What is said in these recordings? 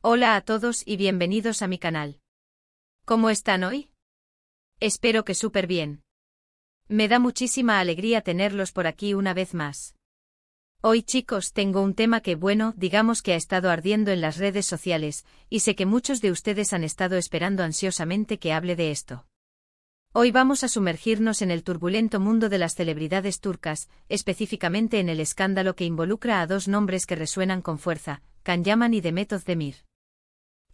Hola a todos y bienvenidos a mi canal. ¿Cómo están hoy? Espero que súper bien. Me da muchísima alegría tenerlos por aquí una vez más. Hoy, chicos, tengo un tema que, digamos que ha estado ardiendo en las redes sociales, y sé que muchos de ustedes han estado esperando ansiosamente que hable de esto. Hoy vamos a sumergirnos en el turbulento mundo de las celebridades turcas, específicamente en el escándalo que involucra a dos nombres que resuenan con fuerza, Can Yaman y Demet Özdemir.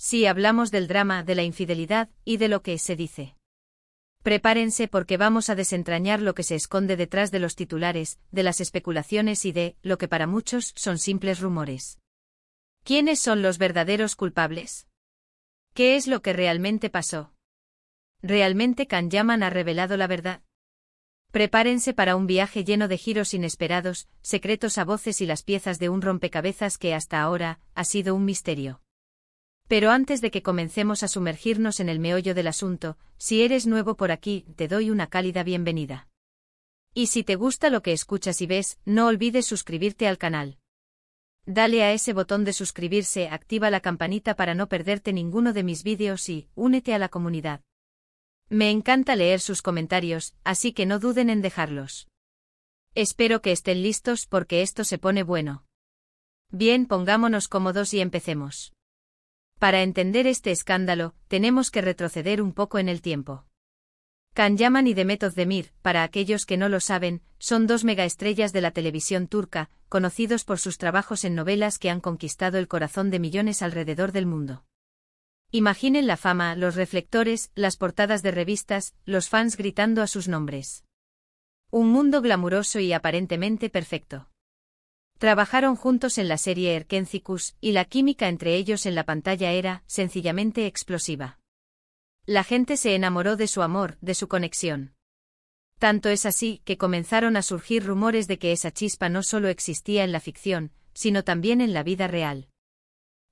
Sí, hablamos del drama, de la infidelidad, y de lo que se dice. Prepárense porque vamos a desentrañar lo que se esconde detrás de los titulares, de las especulaciones y de, lo que para muchos son simples rumores. ¿Quiénes son los verdaderos culpables? ¿Qué es lo que realmente pasó? ¿Realmente Can Yaman ha revelado la verdad? Prepárense para un viaje lleno de giros inesperados, secretos a voces y las piezas de un rompecabezas que hasta ahora ha sido un misterio. Pero antes de que comencemos a sumergirnos en el meollo del asunto, si eres nuevo por aquí, te doy una cálida bienvenida. Y si te gusta lo que escuchas y ves, no olvides suscribirte al canal. Dale a ese botón de suscribirse, activa la campanita para no perderte ninguno de mis vídeos y únete a la comunidad. Me encanta leer sus comentarios, así que no duden en dejarlos. Espero que estén listos porque esto se pone bueno. Bien, pongámonos cómodos y empecemos. Para entender este escándalo, tenemos que retroceder un poco en el tiempo. Can Yaman y Demet Özdemir, para aquellos que no lo saben, son dos megaestrellas de la televisión turca, conocidos por sus trabajos en novelas que han conquistado el corazón de millones alrededor del mundo. Imaginen la fama, los reflectores, las portadas de revistas, los fans gritando a sus nombres. Un mundo glamuroso y aparentemente perfecto. Trabajaron juntos en la serie Erkencikus, y la química entre ellos en la pantalla era, sencillamente, explosiva. La gente se enamoró de su amor, de su conexión. Tanto es así, que comenzaron a surgir rumores de que esa chispa no solo existía en la ficción, sino también en la vida real.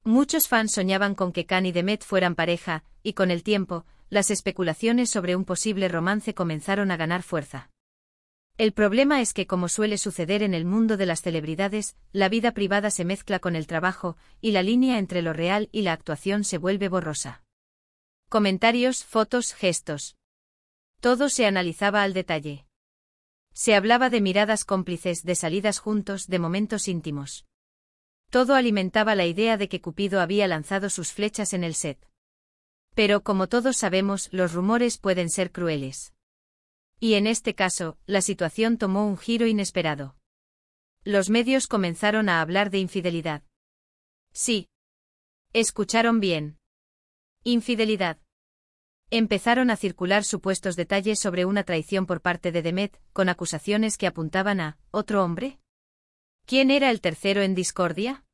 Muchos fans soñaban con que Can y Demet fueran pareja, y con el tiempo, las especulaciones sobre un posible romance comenzaron a ganar fuerza. El problema es que, como suele suceder en el mundo de las celebridades, la vida privada se mezcla con el trabajo, y la línea entre lo real y la actuación se vuelve borrosa. Comentarios, fotos, gestos. Todo se analizaba al detalle. Se hablaba de miradas cómplices, de salidas juntos, de momentos íntimos. Todo alimentaba la idea de que Cupido había lanzado sus flechas en el set. Pero, como todos sabemos, los rumores pueden ser crueles. Y en este caso, la situación tomó un giro inesperado. Los medios comenzaron a hablar de infidelidad. Sí. Escucharon bien. Infidelidad. Empezaron a circular supuestos detalles sobre una traición por parte de Demet, con acusaciones que apuntaban a ¿otro hombre? ¿Quién era el tercero en discordia?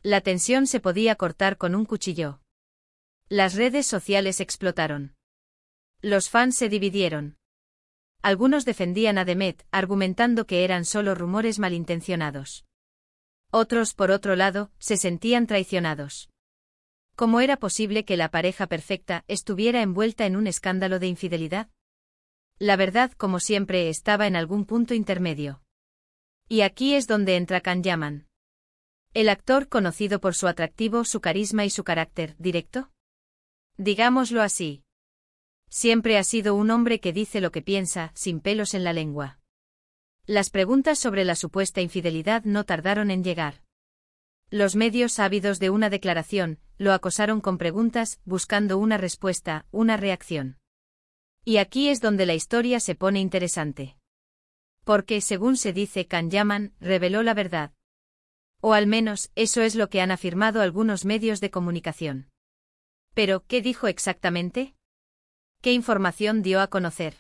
La tensión se podía cortar con un cuchillo. Las redes sociales explotaron. Los fans se dividieron. Algunos defendían a Demet, argumentando que eran solo rumores malintencionados. Otros, por otro lado, se sentían traicionados. ¿Cómo era posible que la pareja perfecta estuviera envuelta en un escándalo de infidelidad? La verdad, como siempre, estaba en algún punto intermedio. Y aquí es donde entra Can Yaman. El actor, conocido por su atractivo, su carisma y su carácter directo. Digámoslo así. Siempre ha sido un hombre que dice lo que piensa, sin pelos en la lengua. Las preguntas sobre la supuesta infidelidad no tardaron en llegar. Los medios, ávidos de una declaración, lo acosaron con preguntas, buscando una respuesta, una reacción. Y aquí es donde la historia se pone interesante. Porque, según se dice, Can Yaman reveló la verdad. O al menos, eso es lo que han afirmado algunos medios de comunicación. Pero, ¿qué dijo exactamente? ¿Qué información dio a conocer?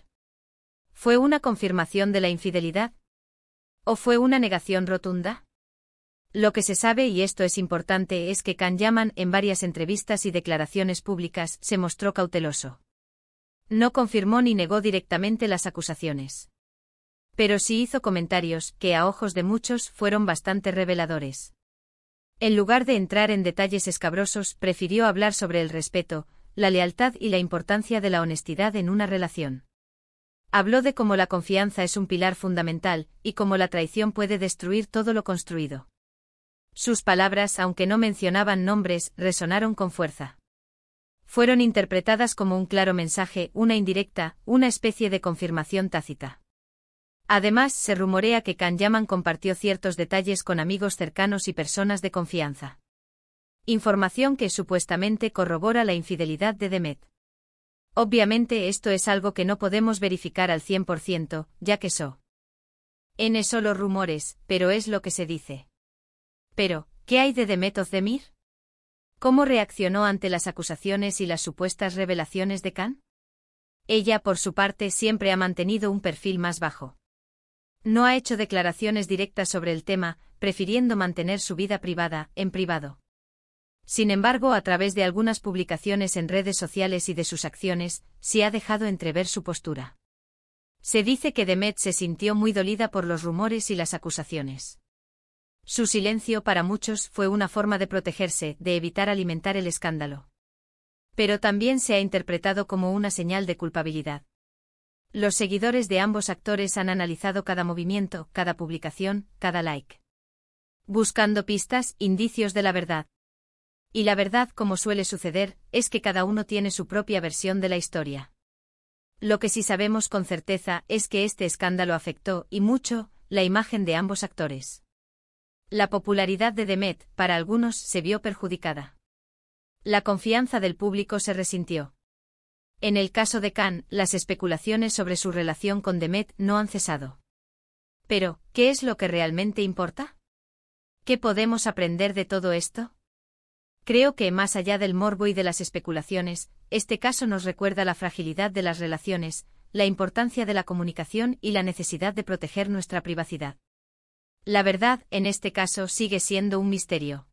¿Fue una confirmación de la infidelidad? ¿O fue una negación rotunda? Lo que se sabe, y esto es importante, es que Can Yaman, en varias entrevistas y declaraciones públicas, se mostró cauteloso. No confirmó ni negó directamente las acusaciones. Pero sí hizo comentarios que, a ojos de muchos, fueron bastante reveladores. En lugar de entrar en detalles escabrosos, prefirió hablar sobre el respeto, la lealtad y la importancia de la honestidad en una relación. Habló de cómo la confianza es un pilar fundamental, y cómo la traición puede destruir todo lo construido. Sus palabras, aunque no mencionaban nombres, resonaron con fuerza. Fueron interpretadas como un claro mensaje, una indirecta, una especie de confirmación tácita. Además, se rumorea que Can Yaman compartió ciertos detalles con amigos cercanos y personas de confianza. Información que supuestamente corrobora la infidelidad de Demet. Obviamente esto es algo que no podemos verificar al 100%, ya que son solo rumores, pero es lo que se dice. Pero, ¿qué hay de Demet Özdemir? ¿Cómo reaccionó ante las acusaciones y las supuestas revelaciones de Can? Ella, por su parte, siempre ha mantenido un perfil más bajo. No ha hecho declaraciones directas sobre el tema, prefiriendo mantener su vida privada, en privado. Sin embargo, a través de algunas publicaciones en redes sociales y de sus acciones, sí ha dejado entrever su postura. Se dice que Demet se sintió muy dolida por los rumores y las acusaciones. Su silencio para muchos fue una forma de protegerse, de evitar alimentar el escándalo. Pero también se ha interpretado como una señal de culpabilidad. Los seguidores de ambos actores han analizado cada movimiento, cada publicación, cada like. Buscando pistas, indicios de la verdad. Y la verdad, como suele suceder, es que cada uno tiene su propia versión de la historia. Lo que sí sabemos con certeza es que este escándalo afectó, y mucho, la imagen de ambos actores. La popularidad de Demet, para algunos, se vio perjudicada. La confianza del público se resintió. En el caso de Can, las especulaciones sobre su relación con Demet no han cesado. Pero, ¿qué es lo que realmente importa? ¿Qué podemos aprender de todo esto? Creo que, más allá del morbo y de las especulaciones, este caso nos recuerda la fragilidad de las relaciones, la importancia de la comunicación y la necesidad de proteger nuestra privacidad. La verdad, en este caso, sigue siendo un misterio.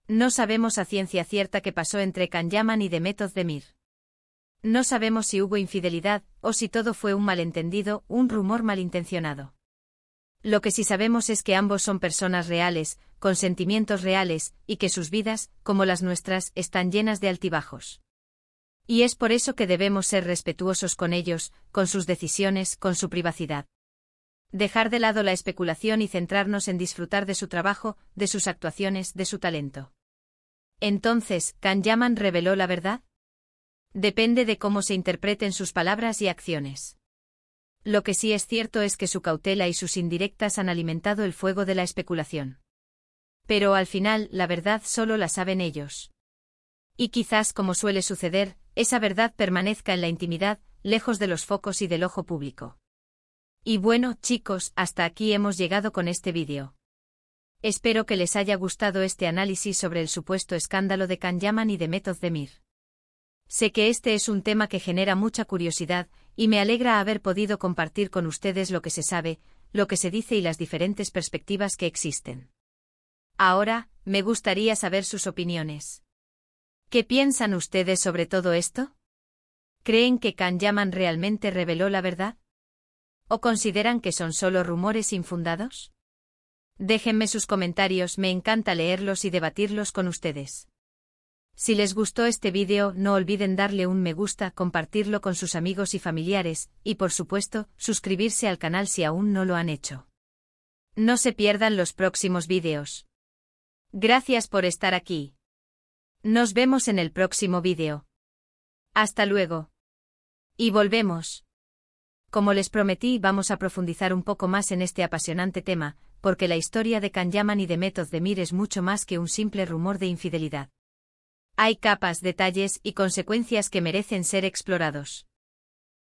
No sabemos a ciencia cierta qué pasó entre Can Yaman y Demet Özdemir. No sabemos si hubo infidelidad, o si todo fue un malentendido, un rumor malintencionado. Lo que sí sabemos es que ambos son personas reales, con sentimientos reales, y que sus vidas, como las nuestras, están llenas de altibajos. Y es por eso que debemos ser respetuosos con ellos, con sus decisiones, con su privacidad. Dejar de lado la especulación y centrarnos en disfrutar de su trabajo, de sus actuaciones, de su talento. Entonces, ¿Can Yaman reveló la verdad? Depende de cómo se interpreten sus palabras y acciones. Lo que sí es cierto es que su cautela y sus indirectas han alimentado el fuego de la especulación. Pero al final, la verdad solo la saben ellos. Y quizás, como suele suceder, esa verdad permanezca en la intimidad, lejos de los focos y del ojo público. Y bueno, chicos, hasta aquí hemos llegado con este vídeo. Espero que les haya gustado este análisis sobre el supuesto escándalo de Can Yaman y Demet Özdemir. Sé que este es un tema que genera mucha curiosidad, y me alegra haber podido compartir con ustedes lo que se sabe, lo que se dice y las diferentes perspectivas que existen. Ahora, me gustaría saber sus opiniones. ¿Qué piensan ustedes sobre todo esto? ¿Creen que Can Yaman realmente reveló la verdad? ¿O consideran que son solo rumores infundados? Déjenme sus comentarios, me encanta leerlos y debatirlos con ustedes. Si les gustó este vídeo, no olviden darle un me gusta, compartirlo con sus amigos y familiares, y por supuesto, suscribirse al canal si aún no lo han hecho. No se pierdan los próximos vídeos. Gracias por estar aquí. Nos vemos en el próximo vídeo. Hasta luego. Y volvemos. Como les prometí, vamos a profundizar un poco más en este apasionante tema, porque la historia de Can Yaman y Demet Özdemir es mucho más que un simple rumor de infidelidad. Hay capas, detalles y consecuencias que merecen ser explorados.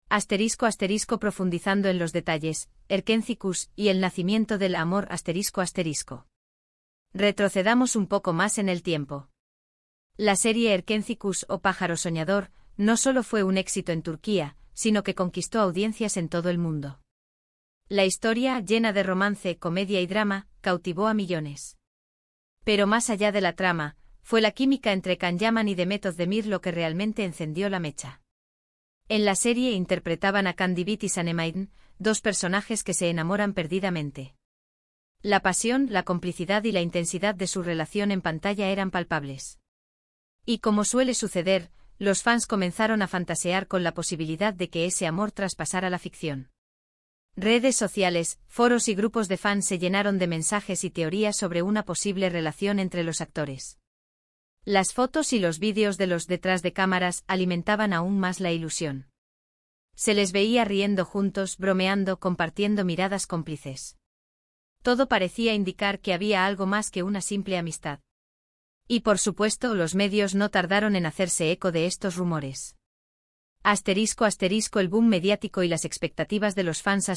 Asterisco asterisco profundizando en los detalles, Erkencikus y el nacimiento del amor asterisco asterisco. Retrocedamos un poco más en el tiempo. La serie Erkencikus o Pájaro Soñador no solo fue un éxito en Turquía, sino que conquistó audiencias en todo el mundo. La historia, llena de romance, comedia y drama, cautivó a millones. Pero más allá de la trama, fue la química entre Can Yaman y Demet Özdemir lo que realmente encendió la mecha. En la serie interpretaban a Can Divit y Sanemaiden, dos personajes que se enamoran perdidamente. La pasión, la complicidad y la intensidad de su relación en pantalla eran palpables. Y como suele suceder, los fans comenzaron a fantasear con la posibilidad de que ese amor traspasara la ficción. Redes sociales, foros y grupos de fans se llenaron de mensajes y teorías sobre una posible relación entre los actores. Las fotos y los vídeos de los detrás de cámaras alimentaban aún más la ilusión. Se les veía riendo juntos, bromeando, compartiendo miradas cómplices. Todo parecía indicar que había algo más que una simple amistad. Y por supuesto, los medios no tardaron en hacerse eco de estos rumores. El boom mediático y las expectativas de los fans.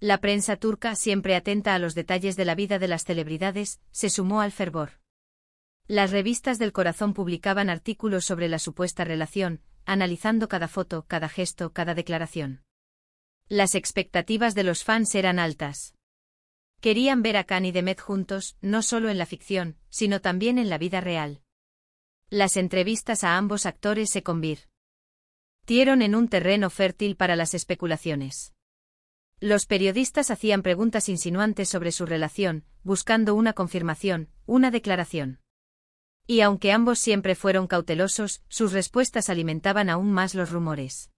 La prensa turca, siempre atenta a los detalles de la vida de las celebridades, se sumó al fervor. Las revistas del corazón publicaban artículos sobre la supuesta relación, analizando cada foto, cada gesto, cada declaración. Las expectativas de los fans eran altas. Querían ver a Can y Demet juntos, no solo en la ficción, sino también en la vida real. Las entrevistas a ambos actores se convirtieron en un terreno fértil para las especulaciones. Los periodistas hacían preguntas insinuantes sobre su relación, buscando una confirmación, una declaración. Y aunque ambos siempre fueron cautelosos, sus respuestas alimentaban aún más los rumores.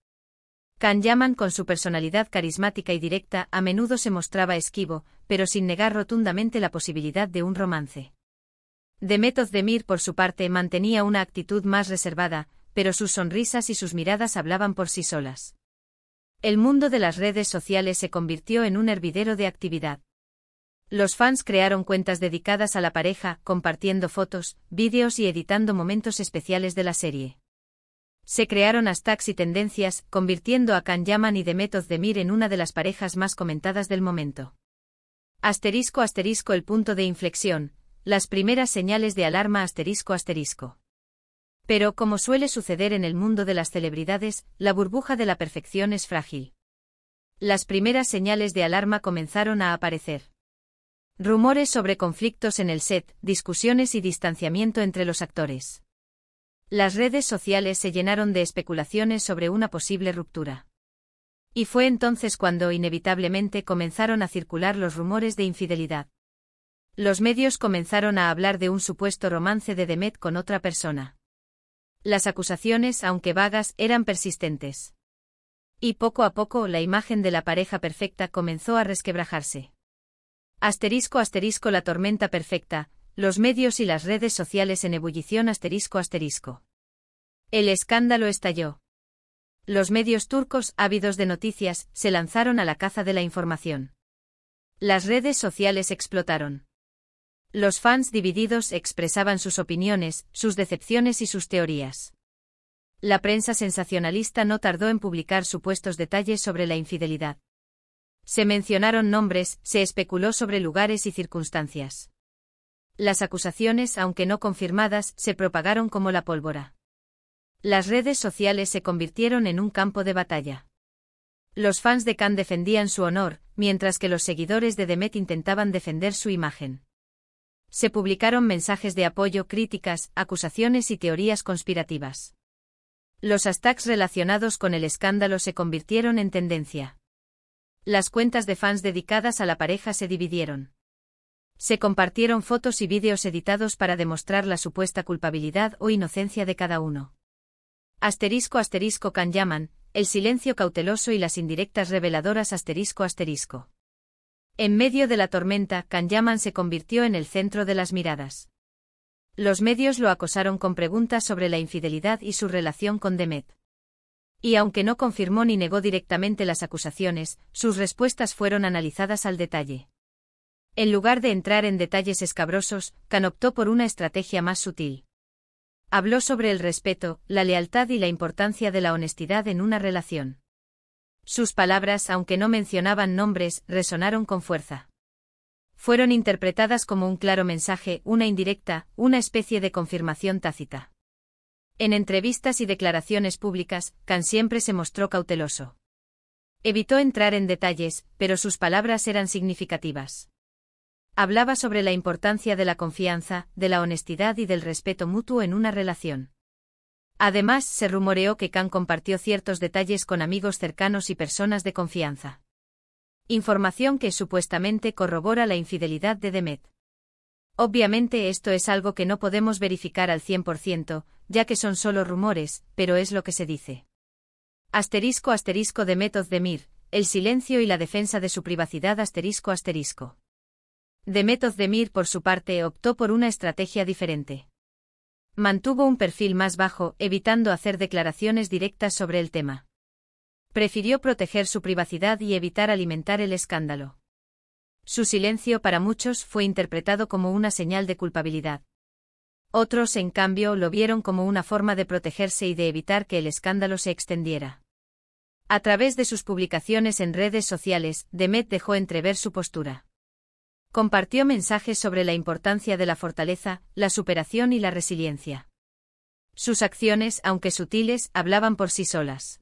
Can Yaman, con su personalidad carismática y directa, a menudo se mostraba esquivo, pero sin negar rotundamente la posibilidad de un romance. Demet Özdemir, por su parte, mantenía una actitud más reservada, pero sus sonrisas y sus miradas hablaban por sí solas. El mundo de las redes sociales se convirtió en un hervidero de actividad. Los fans crearon cuentas dedicadas a la pareja, compartiendo fotos, vídeos y editando momentos especiales de la serie. Se crearon hashtags y tendencias, convirtiendo a Can Yaman y Demet Özdemir en una de las parejas más comentadas del momento. El punto de inflexión, las primeras señales de alarma. Pero, como suele suceder en el mundo de las celebridades, la burbuja de la perfección es frágil. Las primeras señales de alarma comenzaron a aparecer. Rumores sobre conflictos en el set, discusiones y distanciamiento entre los actores. Las redes sociales se llenaron de especulaciones sobre una posible ruptura. Y fue entonces cuando, inevitablemente, comenzaron a circular los rumores de infidelidad. Los medios comenzaron a hablar de un supuesto romance de Demet con otra persona. Las acusaciones, aunque vagas, eran persistentes. Y poco a poco la imagen de la pareja perfecta comenzó a resquebrajarse. La tormenta perfecta, los medios y las redes sociales en ebullición. El escándalo estalló. Los medios turcos, ávidos de noticias, se lanzaron a la caza de la información. Las redes sociales explotaron. Los fans divididos expresaban sus opiniones, sus decepciones y sus teorías. La prensa sensacionalista no tardó en publicar supuestos detalles sobre la infidelidad. Se mencionaron nombres, se especuló sobre lugares y circunstancias. Las acusaciones, aunque no confirmadas, se propagaron como la pólvora. Las redes sociales se convirtieron en un campo de batalla. Los fans de Can defendían su honor, mientras que los seguidores de Demet intentaban defender su imagen. Se publicaron mensajes de apoyo, críticas, acusaciones y teorías conspirativas. Los hashtags relacionados con el escándalo se convirtieron en tendencia. Las cuentas de fans dedicadas a la pareja se dividieron. Se compartieron fotos y vídeos editados para demostrar la supuesta culpabilidad o inocencia de cada uno. Can Yaman, el silencio cauteloso y las indirectas reveladoras. En medio de la tormenta, Can Yaman se convirtió en el centro de las miradas. Los medios lo acosaron con preguntas sobre la infidelidad y su relación con Demet. Y aunque no confirmó ni negó directamente las acusaciones, sus respuestas fueron analizadas al detalle. En lugar de entrar en detalles escabrosos, Can optó por una estrategia más sutil. Habló sobre el respeto, la lealtad y la importancia de la honestidad en una relación. Sus palabras, aunque no mencionaban nombres, resonaron con fuerza. Fueron interpretadas como un claro mensaje, una indirecta, una especie de confirmación tácita. En entrevistas y declaraciones públicas, Can siempre se mostró cauteloso. Evitó entrar en detalles, pero sus palabras eran significativas. Hablaba sobre la importancia de la confianza, de la honestidad y del respeto mutuo en una relación. Además, se rumoreó que Can compartió ciertos detalles con amigos cercanos y personas de confianza. Información que supuestamente corrobora la infidelidad de Demet. Obviamente esto es algo que no podemos verificar al 100%, ya que son solo rumores, pero es lo que se dice. Demet Özdemir, el silencio y la defensa de su privacidad ***. Demet Özdemir, por su parte, optó por una estrategia diferente. Mantuvo un perfil más bajo, evitando hacer declaraciones directas sobre el tema. Prefirió proteger su privacidad y evitar alimentar el escándalo. Su silencio para muchos fue interpretado como una señal de culpabilidad. Otros, en cambio, lo vieron como una forma de protegerse y de evitar que el escándalo se extendiera. A través de sus publicaciones en redes sociales, Demet dejó entrever su postura. Compartió mensajes sobre la importancia de la fortaleza, la superación y la resiliencia. Sus acciones, aunque sutiles, hablaban por sí solas.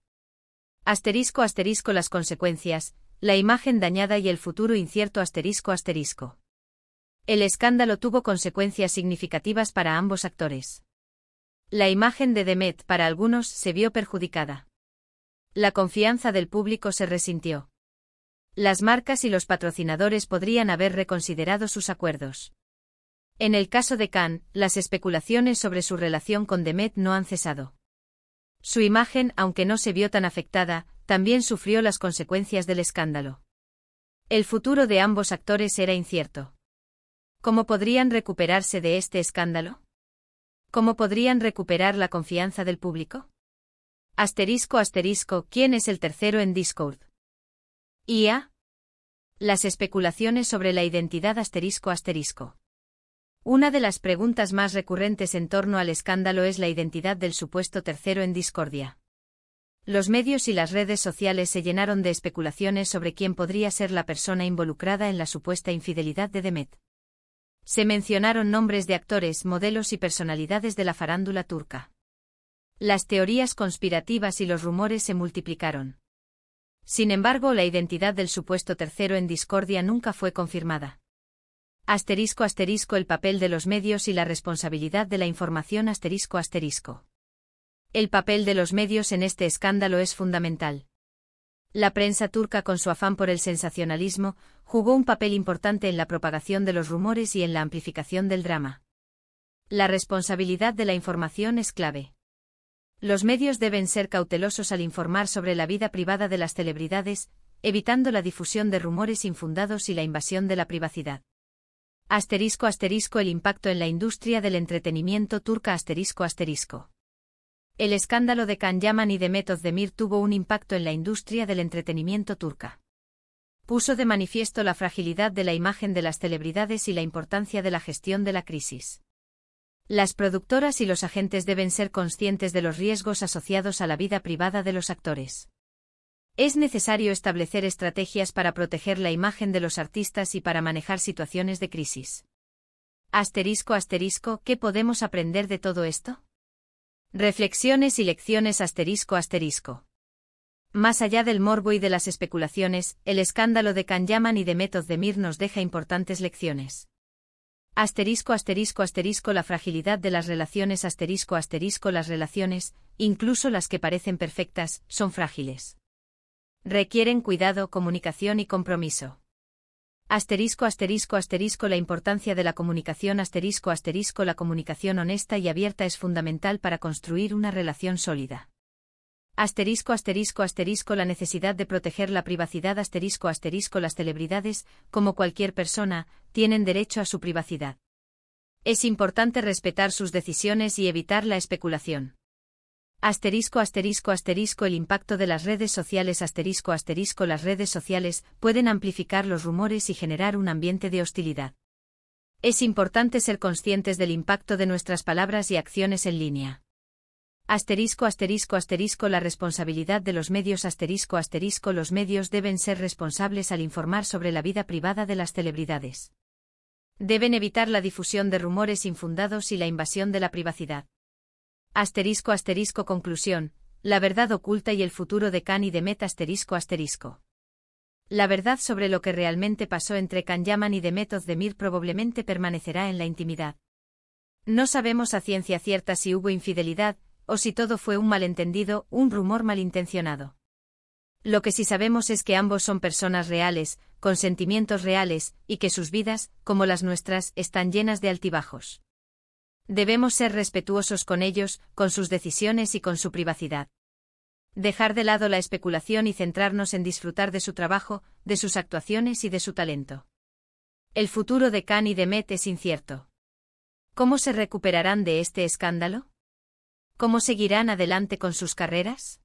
***, las consecuencias, la imagen dañada y el futuro incierto ***. El escándalo tuvo consecuencias significativas para ambos actores. La imagen de Demet, para algunos, se vio perjudicada. La confianza del público se resintió. Las marcas y los patrocinadores podrían haber reconsiderado sus acuerdos. En el caso de Can, las especulaciones sobre su relación con Demet no han cesado. Su imagen, aunque no se vio tan afectada, también sufrió las consecuencias del escándalo. El futuro de ambos actores era incierto. ¿Cómo podrían recuperarse de este escándalo? ¿Cómo podrían recuperar la confianza del público? ***, ¿quién es el tercero en Discord? IA. Las especulaciones sobre la identidad ***. Una de las preguntas más recurrentes en torno al escándalo es la identidad del supuesto tercero en discordia. Los medios y las redes sociales se llenaron de especulaciones sobre quién podría ser la persona involucrada en la supuesta infidelidad de Demet. Se mencionaron nombres de actores, modelos y personalidades de la farándula turca. Las teorías conspirativas y los rumores se multiplicaron. Sin embargo, la identidad del supuesto tercero en discordia nunca fue confirmada. ***, el papel de los medios y la responsabilidad de la información ***. El papel de los medios en este escándalo es fundamental. La prensa turca, con su afán por el sensacionalismo, jugó un papel importante en la propagación de los rumores y en la amplificación del drama. La responsabilidad de la información es clave. Los medios deben ser cautelosos al informar sobre la vida privada de las celebridades, evitando la difusión de rumores infundados y la invasión de la privacidad. ***, el impacto en la industria del entretenimiento turca ***. El escándalo de Can Yaman y Demet Özdemir tuvo un impacto en la industria del entretenimiento turca. Puso de manifiesto la fragilidad de la imagen de las celebridades y la importancia de la gestión de la crisis. Las productoras y los agentes deben ser conscientes de los riesgos asociados a la vida privada de los actores. Es necesario establecer estrategias para proteger la imagen de los artistas y para manejar situaciones de crisis. ***, ¿qué podemos aprender de todo esto? Reflexiones y lecciones ***. Más allá del morbo y de las especulaciones, el escándalo de Can Yaman y Demet Özdemir nos deja importantes lecciones. ***, la fragilidad de las relaciones ***, las relaciones, incluso las que parecen perfectas, son frágiles. Requieren cuidado, comunicación y compromiso. La importancia de la comunicación la comunicación honesta y abierta es fundamental para construir una relación sólida. La necesidad de proteger la privacidad las celebridades, como cualquier persona, tienen derecho a su privacidad. Es importante respetar sus decisiones y evitar la especulación. El impacto de las redes sociales las redes sociales pueden amplificar los rumores y generar un ambiente de hostilidad. Es importante ser conscientes del impacto de nuestras palabras y acciones en línea. La responsabilidad de los medios los medios deben ser responsables al informar sobre la vida privada de las celebridades. Deben evitar la difusión de rumores infundados y la invasión de la privacidad. Conclusión, la verdad oculta y el futuro de Can y Demet ***. La verdad sobre lo que realmente pasó entre Can Yaman y Demet Özdemir probablemente permanecerá en la intimidad. No sabemos a ciencia cierta si hubo infidelidad, o si todo fue un malentendido, un rumor malintencionado. Lo que sí sabemos es que ambos son personas reales, con sentimientos reales, y que sus vidas, como las nuestras, están llenas de altibajos. Debemos ser respetuosos con ellos, con sus decisiones y con su privacidad. Dejar de lado la especulación y centrarnos en disfrutar de su trabajo, de sus actuaciones y de su talento. El futuro de Khan y de Met es incierto. ¿Cómo se recuperarán de este escándalo? ¿Cómo seguirán adelante con sus carreras?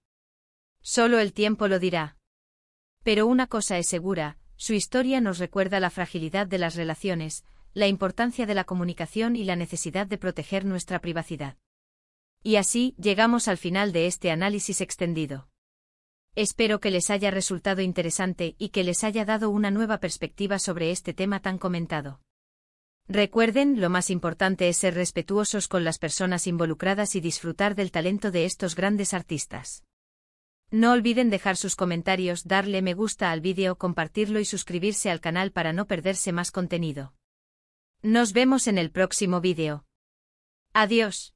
Solo el tiempo lo dirá. Pero una cosa es segura, su historia nos recuerda la fragilidad de las relaciones, la importancia de la comunicación y la necesidad de proteger nuestra privacidad. Y así, llegamos al final de este análisis extendido. Espero que les haya resultado interesante y que les haya dado una nueva perspectiva sobre este tema tan comentado. Recuerden, lo más importante es ser respetuosos con las personas involucradas y disfrutar del talento de estos grandes artistas. No olviden dejar sus comentarios, darle me gusta al vídeo, compartirlo y suscribirse al canal para no perderse más contenido. Nos vemos en el próximo vídeo. Adiós.